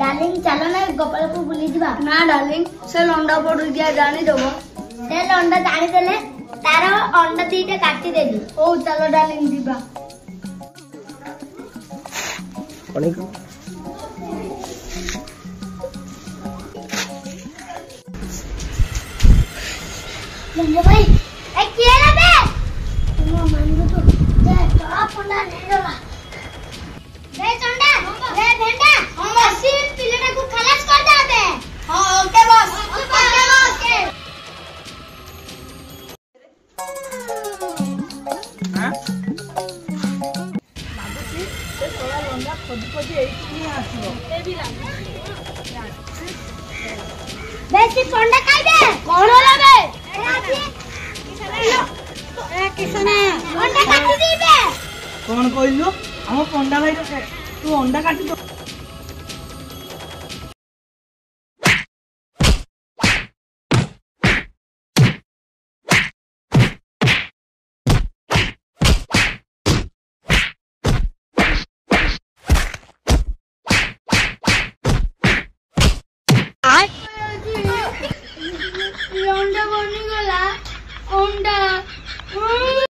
Darling चलो ना गोपालपुर बुली जीवा। ना डार्लिंग से लंडा पड़ गया जानी दब से लंडा जानी देले तार अंडा दीटा काटी देली। ओ चलो डार्लिंग जीवा। लंडा भाई ए केला बे तुम मान दो तो जे आप अंडा नहीं देला बे चंडा बे भेंडा हम बसी पिलेटा को खलास कर जाते। हां ओके बॉस ओके बॉस के हां बाबूजी से थोड़ा लंडा खोदी खोदी एठी नहीं आसीबो ए भी लागी बेसी चंडा खाइबे कोन होला बे ए किसने अंडा काटी दीबे कौन कहलु हम पंडा भाई तू अंडा काटी दो। अंडा बनी गला अंडा